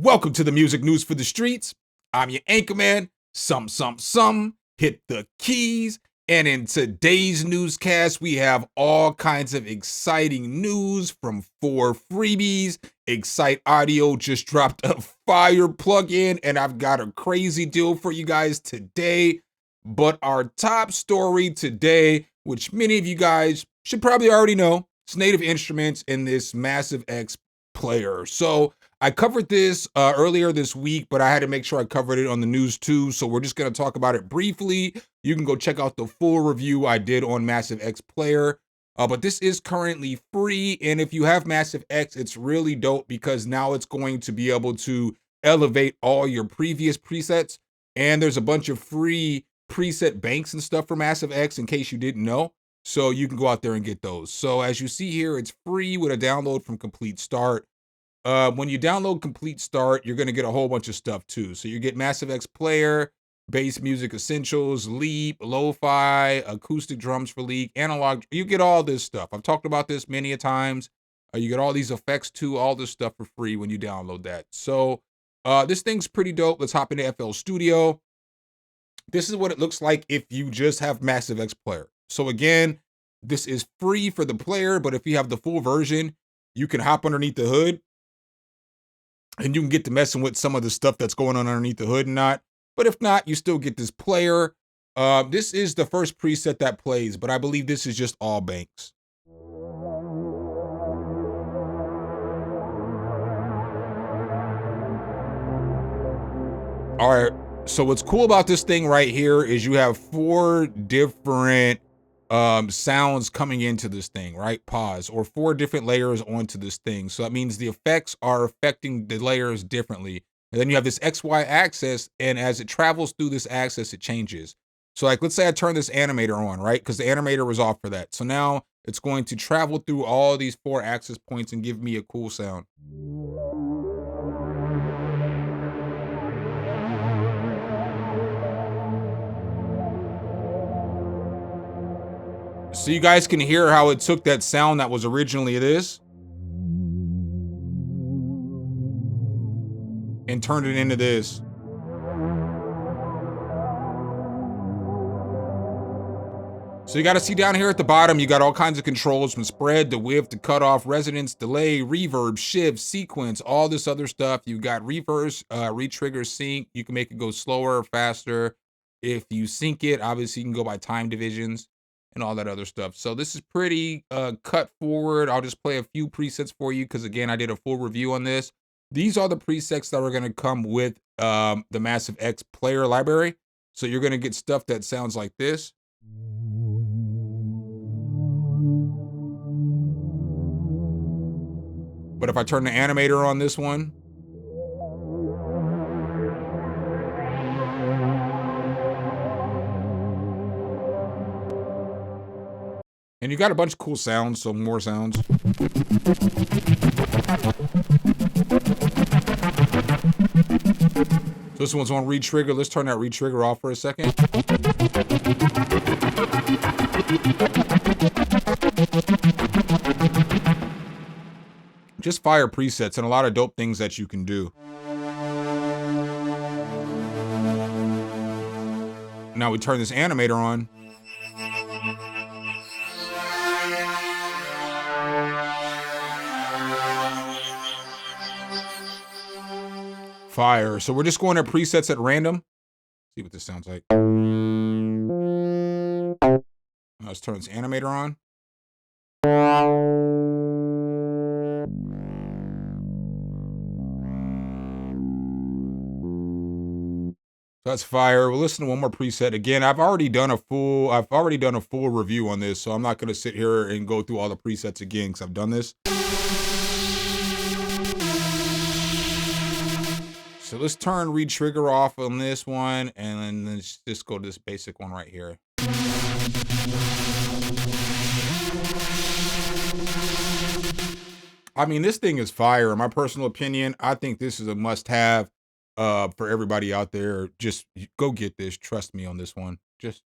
Welcome to the music news for the streets. I'm your anchorman, Sum. Hit the keys. And in today's newscast, we have all kinds of exciting news from 4 freebies. Excite Audio just dropped a fire plugin, and I've got a crazy deal for you guys today. But our top story today, which many of you guys should probably already know, it's Native Instruments in this Massive X player. So I covered this earlier this week, but I had to make sure I covered it on the news too. So we're just going to talk about it briefly. You can go check out the full review I did on Massive X Player. But this is currently free. And if you have Massive X, it's really dope because now it's going to be able to elevate all your previous presets. And there's a bunch of free preset banks and stuff for Massive X in case you didn't know. So you can go out there and get those. So as you see here, it's free with a download from Complete Start. When you download Complete Start, you're going to get a whole bunch of stuff too. So you get Massive X Player, Bass Music Essentials, Leap, Lo-Fi, acoustic drums for Leak, analog. You get all this stuff. I've talked about this many a times. You get all these effects too, all this stuff for free when you download that. So this thing's pretty dope. Let's hop into FL Studio. This is what it looks like if you just have Massive X Player. So again, this is free for the player, but if you have the full version, you can hop underneath the hood and you can get to messing with some of the stuff that's going on underneath the hood and not. But if not, you still get this player. This is the first preset that plays, but I believe this is just all banks. All right, so what's cool about this thing right here is you have 4 different sounds coming into this thing, right? Pause, or 4 different layers onto this thing. So that means the effects are affecting the layers differently. And then you have this XY axis, and as it travels through this axis, it changes. So like, let's say I turn this animator on, right? Because the animator was off for that. So now it's going to travel through all these 4 axis points and give me a cool sound. So you guys can hear how it took that sound that was originally this and turned it into this. So you got to see down here at the bottom, you got all kinds of controls from spread to width to cutoff, resonance, delay, reverb, shift, sequence, all this other stuff. You got reverse, retrigger, sync. You can make it go slower or faster. If you sync it, obviously you can go by time divisions and all that other stuff. So this is pretty cut forward. I'll just play a few presets for you because again, I did a full review on this. These are the presets that are going to come with the Massive X player library. So you're going to get stuff that sounds like this. But if I turn the animator on this one, and you got a bunch of cool sounds, so more sounds. So this one's on retrigger. Let's turn that retrigger off for a second. Just fire presets and a lot of dope things that you can do. Now we turn this animator on. Fire. So we're just going to presets at random. See what this sounds like. Let's turn this animator on. So that's fire. We'll listen to one more preset. Again, I've already done a full review on this, so I'm not gonna sit here and go through all the presets again because I've done this. So let's turn retrigger off on this one, and then let's just go to this basic one right here. I mean, this thing is fire. In my personal opinion, I think this is a must-have for everybody out there. Just go get this. Trust me on this one. Just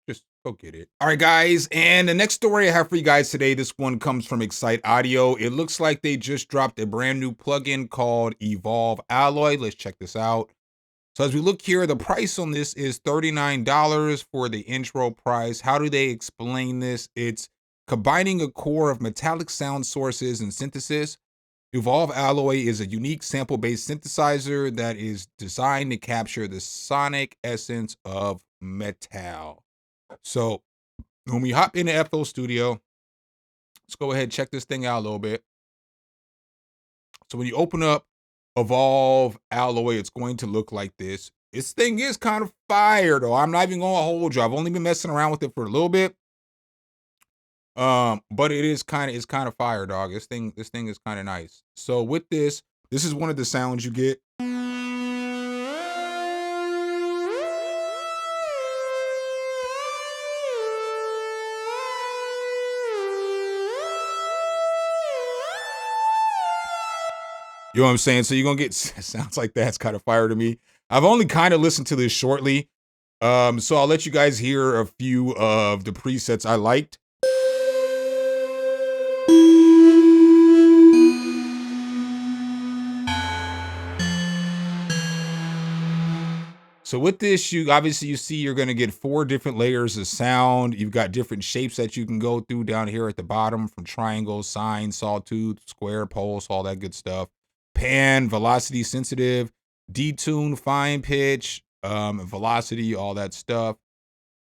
Go get it. All right, guys. And the next story I have for you guys today, this one comes from Excite Audio. It looks like they just dropped a brand new plugin called Evolve Alloy. Let's check this out. So as we look here, the price on this is $39 for the intro price. How do they explain this? It's combining a core of metallic sound sources and synthesis. Evolve Alloy is a unique sample-based synthesizer that is designed to capture the sonic essence of metal. So when we hop into FL Studio, let's go ahead and check this thing out a little bit. So when you open up Evolve Alloy, it's going to look like this. This thing is kind of fire, though. I'm not even going to hold you. I've only been messing around with it for a little bit. But it's kind of fire, dog. This thing is kind of nice. So with this is one of the sounds you get. You know what I'm saying? So you're gonna get sounds like that. It's kind of fire to me. I've only kind of listened to this shortly. So I'll let you guys hear a few of the presets I liked. So with this, you see you're going to get 4 different layers of sound. You've got different shapes that you can go through down here at the bottom, from triangle, sine, sawtooth, square, pulse, all that good stuff. Pan, velocity sensitive, detune, fine pitch, velocity, all that stuff.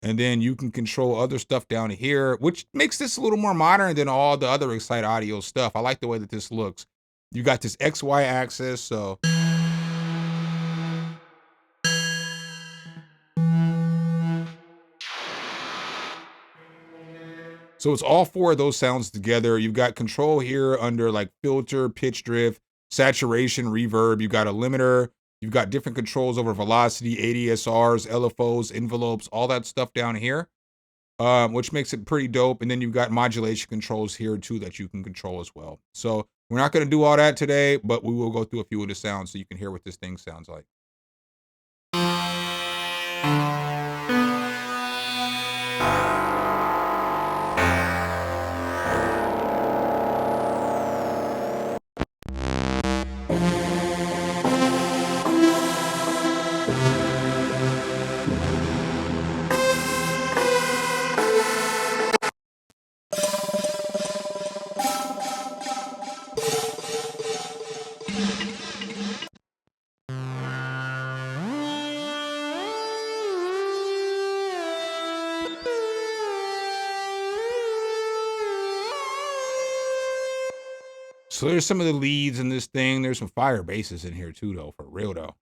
And then you can control other stuff down here, which makes this a little more modern than all the other Excite Audio stuff. I like the way that this looks. You got this XY axis, so it's all 4 of those sounds together. You've got control here under like filter, pitch drift, saturation, reverb. You've got a limiter. You've got different controls over velocity, ADSRs, LFOs, envelopes, all that stuff down here, which makes it pretty dope. And then you've got modulation controls here too that you can control as well. So we're not going to do all that today, but we will go through a few of the sounds so you can hear what this thing sounds like. So there's some of the leads in this thing. There's some fire basses in here too, though, for real though.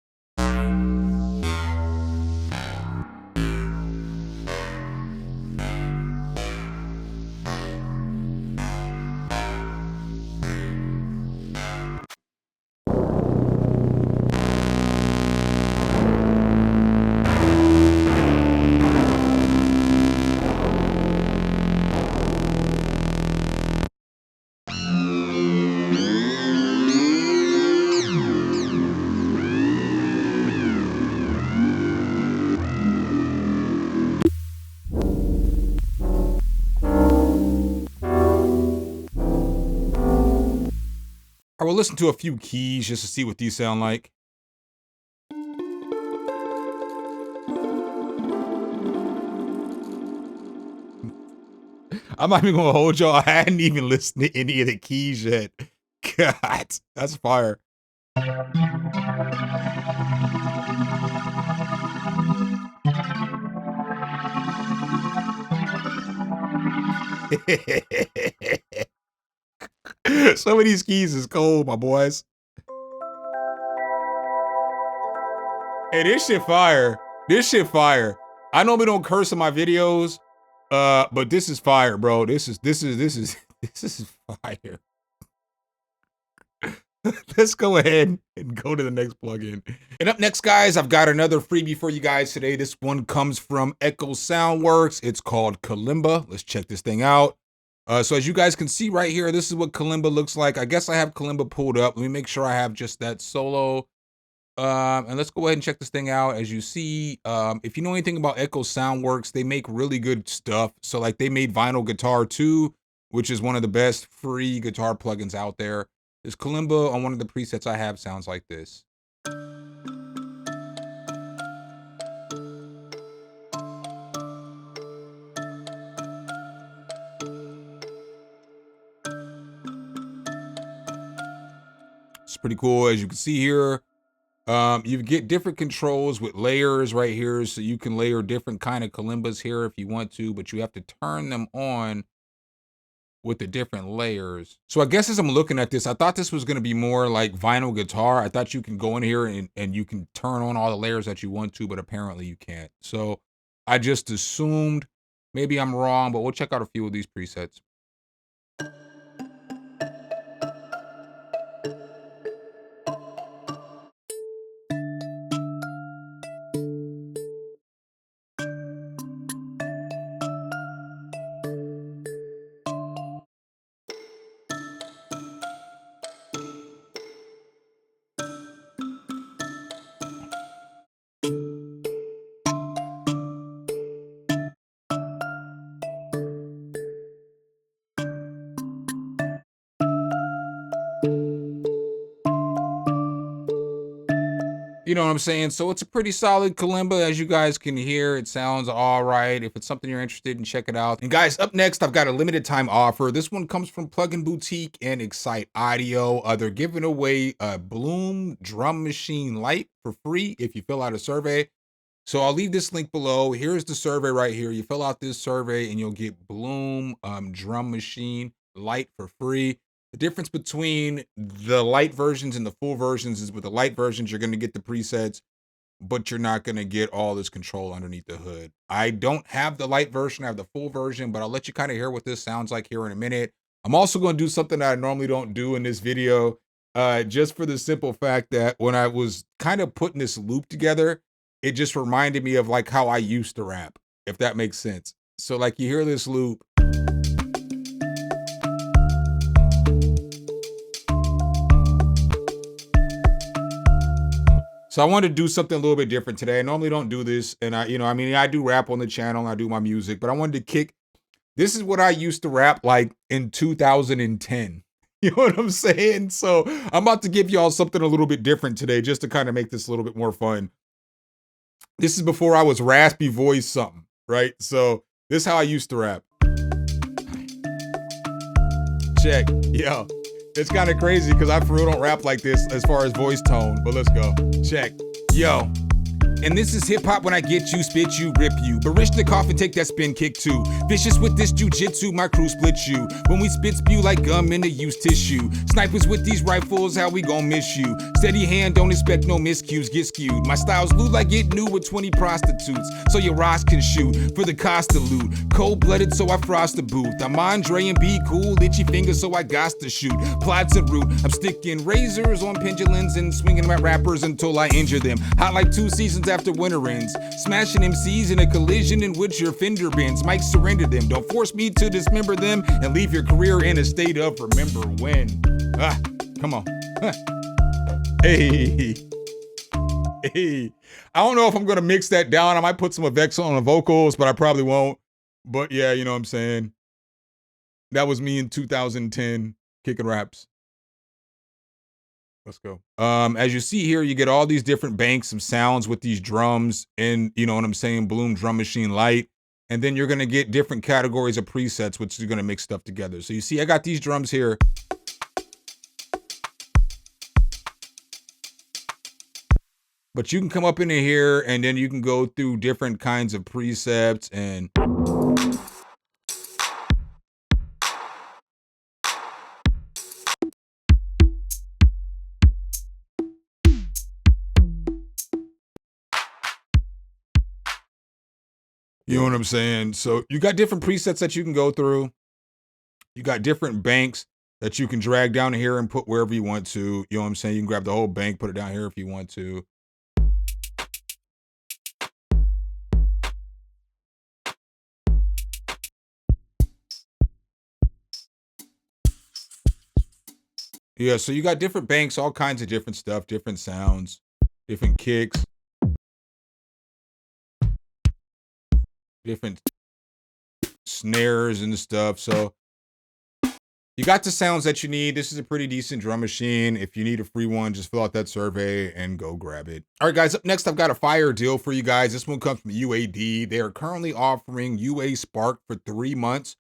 I will listen to a few keys just to see what these sound like. I'm not even gonna hold y'all. I hadn't even listened to any of the keys yet. God, that's fire. Some of these keys is cold, my boys. Hey, this shit fire. This shit fire. I normally don't curse in my videos, but this is fire, bro. This is fire. Let's go ahead and go to the next plugin. And up next, guys, I've got another freebie for you guys today. This one comes from Echo Soundworks. It's called Kalimba. Let's check this thing out. So as you guys can see right here, this is what Kalimba looks like. I guess I have Kalimba pulled up. Let me make sure I have just that solo. And let's go ahead and check this thing out. As you see, if you know anything about Echo Soundworks, they make really good stuff. So like they made Vinyl Guitar 2, which is one of the best free guitar plugins out there. This kalimba on one of the presets I have sounds like this. It's pretty cool. As you can see here, you get different controls with layers right here, so you can layer different kind of kalimbas here if you want to, but you have to turn them on with the different layers. So I guess as I'm looking at this, I thought this was gonna be more like vinyl guitar. I thought you can go in here and you can turn on all the layers that you want to, but apparently you can't. So I just assumed, maybe I'm wrong, but we'll check out a few of these presets. You know what I'm saying? So it's a pretty solid kalimba, as you guys can hear. It sounds all right. If it's something you're interested in, check it out. And guys, up next, I've got a limited time offer. This one comes from Plugin Boutique and Excite Audio. They're giving away a Bloom drum machine light for free if you fill out a survey. So I'll leave this link below. Here's the survey right here. You fill out this survey and you'll get Bloom drum machine light for free. The difference between the light versions and the full versions is with the light versions, you're going to get the presets, but you're not going to get all this control underneath the hood. I don't have the light version. I have the full version, but I'll let you kind of hear what this sounds like here in a minute. I'm also going to do something that I normally don't do in this video, just for the simple fact that when I was kind of putting this loop together, it just reminded me of like how I used to rap, if that makes sense. So like you hear this loop. So I wanted to do something a little bit different today. I normally don't do this. And I do rap on the channel and I do my music, but I wanted to kick. This is what I used to rap like in 2010. You know what I'm saying? So I'm about to give y'all something a little bit different today just to kind of make this a little bit more fun. This is before I was raspy voice something, right? So this is how I used to rap. Check, yo. It's kind of crazy because I for real don't rap like this as far as voice tone, but let's go. Check, yo. And this is hip hop when I get you, spit you, rip you. Barishnikov and take that spin kick too. Vicious with this jujitsu, my crew split you. When we spit spew like gum in a used tissue. Snipers with these rifles, how we gon' miss you? Steady hand, don't expect no miscues, get skewed. My style's loot like it new with 20 prostitutes. So your Ross can shoot for the cost of loot. Cold-blooded, so I frost the booth. I'm Andre and be cool, itchy fingers, so I got to shoot. Plots and root, I'm sticking razors on pendulums and swinging my rappers until I injure them. Hot like 2 seasons after winter ends. Smashing MCs in a collision in which your fender bends. Might surrender them. Don't force me to dismember them and leave your career in a state of remember when. Come on. Hey. Hey. I don't know if I'm gonna mix that down. I might put some effects on the vocals, but I probably won't. But yeah, you know what I'm saying? That was me in 2010 kicking raps. Let's go. As you see here, you get all these different banks of sounds with these drums and, you know what I'm saying, Bloom Drum Machine Light. And then you're going to get different categories of presets, which is going to mix stuff together. So you see, I got these drums here. But you can come up into here and then you can go through different kinds of presets and... You know what I'm saying? So you got different presets that you can go through. You got different banks that you can drag down here and put wherever you want to. You know what I'm saying? You can grab the whole bank, put it down here if you want to. Yeah, so you got different banks, all kinds of different stuff, different sounds. different kicks, different snares and stuff. So you got the sounds that you need. This is a pretty decent drum machine. If you need a free one, just fill out that survey and go grab it. All right, guys, up next, I've got a fire deal for you guys. This one comes from UAD. They are currently offering UA Spark for 3 months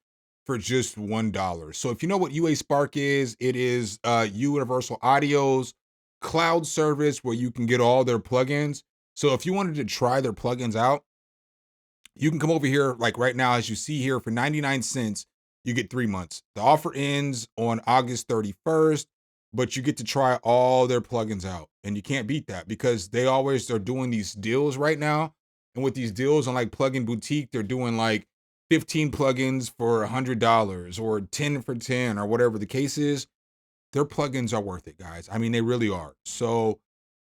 for just $1. So if you know what UA Spark is, it is Universal Audio's cloud service where you can get all their plugins. So if you wanted to try their plugins out, you can come over here, like right now, as you see here, for 99 cents, you get 3 months. The offer ends on August 31st, but you get to try all their plugins out. And you can't beat that because they always are doing these deals right now. And with these deals on like Plugin Boutique, they're doing like 15 plugins for $100 or 10 for 10 or whatever the case is. Their plugins are worth it, guys. I mean, they really are. So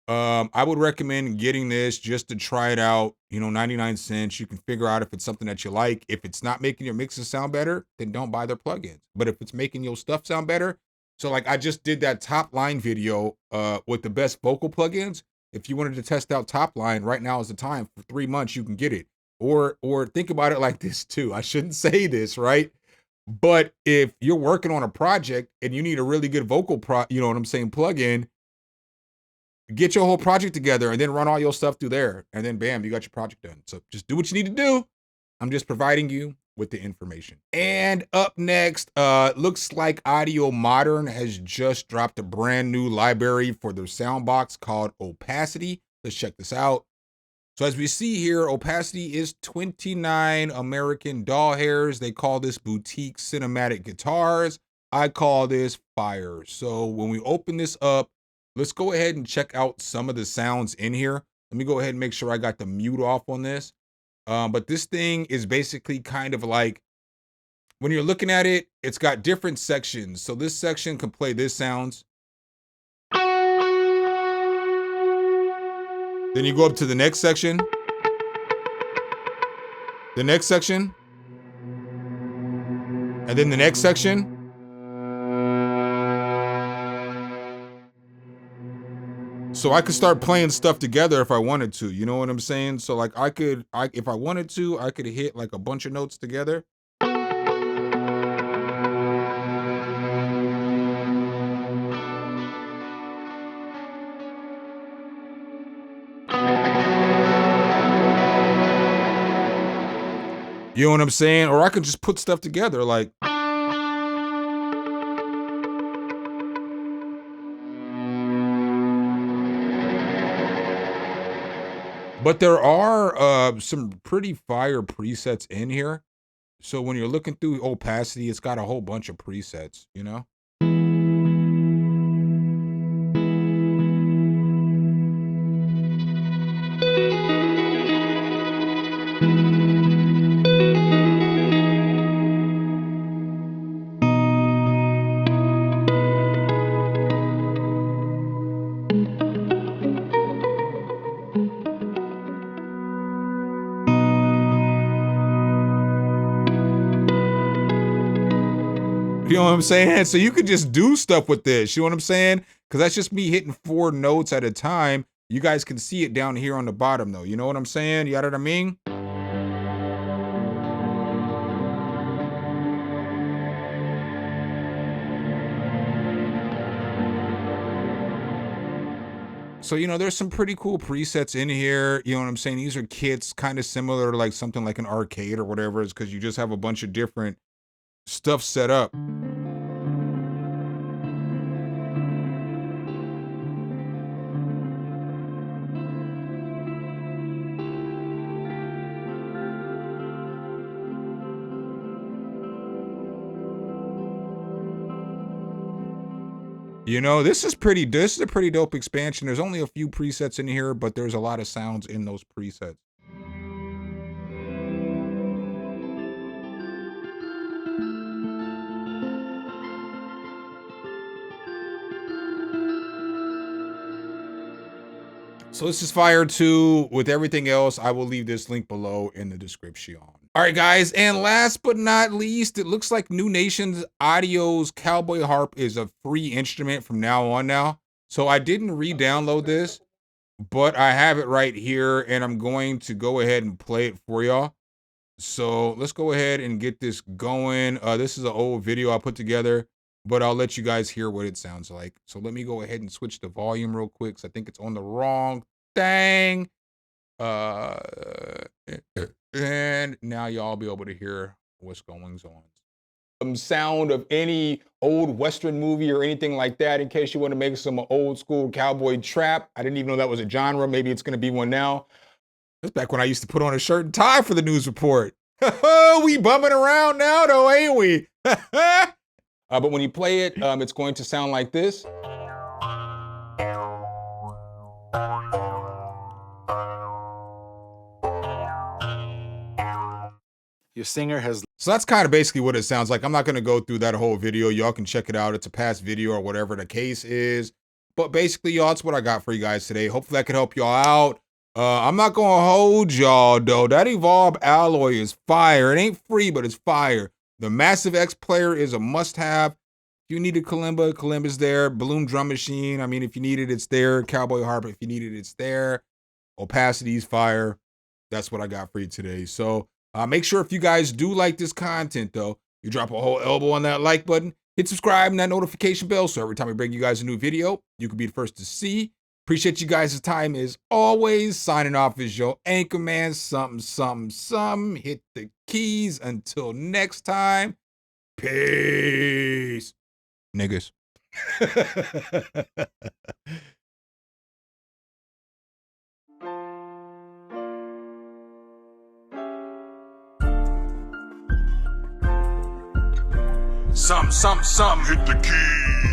I would recommend getting this just to try it out. 99 cents. You can figure out if it's something that you like. If it's not making your mixes sound better, then don't buy their plugins. But if it's making your stuff sound better, so like I just did that top line video with the best vocal plugins. If you wanted to test out top line, right now is the time. For 3 months, you can get it. Or think about it like this too. I shouldn't say this, right? But if you're working on a project and you need a really good vocal plugin, get your whole project together and then run all your stuff through there. And then bam, you got your project done. So just do what you need to do. I'm just providing you with the information. And up next, looks like Audio Modern has just dropped a brand new library for their soundbox called Opacity. Let's check this out. So as we see here, Opacity is 29 American doll hairs. They call this boutique cinematic guitars. I call this fire. So when we open this up, let's go ahead and check out some of the sounds in here. Let me go ahead and make sure I got the mute off on this. But this thing is basically kind of like, when you're looking at it, it's got different sections. So this section can play this sounds. Then you go up to the next section. The next section. And then the next section. So I could start playing stuff together if I wanted to, you know what I'm saying? So like if I wanted to, I could hit like a bunch of notes together. You know what I'm saying? Or I could just put stuff together like. But there are some pretty fire presets in here. So when you're looking through Opacity, it's got a whole bunch of presets, you know? You know what I'm saying? So you could just do stuff with this. You know what I'm saying? Because that's just me hitting 4 notes at a time. You guys can see it down here on the bottom, though. You know what I'm saying? You know what I mean? So, there's some pretty cool presets in here. You know what I'm saying? These are kits kind of similar to like something like an arcade or whatever. It's because you just have a bunch of different stuff set up. This is a pretty dope expansion. There's only a few presets in here, but there's a lot of sounds in those presets. So this is fire too. With everything else, I will leave this link below in the description. All right, guys, and last but not least, it looks like New Nations Audio's Cowboy Harp is a free instrument from now on now. So I didn't re-download this, but I have it right here, and I'm going to go ahead and play it for y'all. So let's go ahead and get this going. This is an old video I put together, but I'll let you guys hear what it sounds like. So let me go ahead and switch the volume real quick, because I think it's on the wrong thing. And now y'all be able to hear what's going on. Sound of any old Western movie or anything like that, in case you want to make some old school cowboy trap. I didn't even know that was a genre. Maybe it's going to be one now. That's back when I used to put on a shirt and tie for the news report. We bumming around now though, ain't we? But when you play it, it's going to sound like this. Your singer has... So that's kind of basically what it sounds like. I'm not going to go through that whole video. Y'all can check it out. It's a past video or whatever the case is. But basically, y'all, that's what I got for you guys today. Hopefully I could help y'all out. I'm not going to hold y'all, though. That Evolve Alloy is fire. It ain't free, but it's fire. The Massive X player is a must-have. If you need a kalimba, kalimba's there. Balloon drum machine, I mean, if you need it, it's there. Cowboy harp, if you need it, it's there. Opacity's fire. That's what I got for you today. So make sure if you guys do like this content, though, you drop a whole elbow on that like button, hit subscribe and that notification bell, so every time we bring you guys a new video, you can be the first to see. Appreciate you guys' time as always. Signing off is your anchor man, SumnSumnSumn. Hit the keys. Until next time, peace, niggas. SumnSumnSumn, hit the key.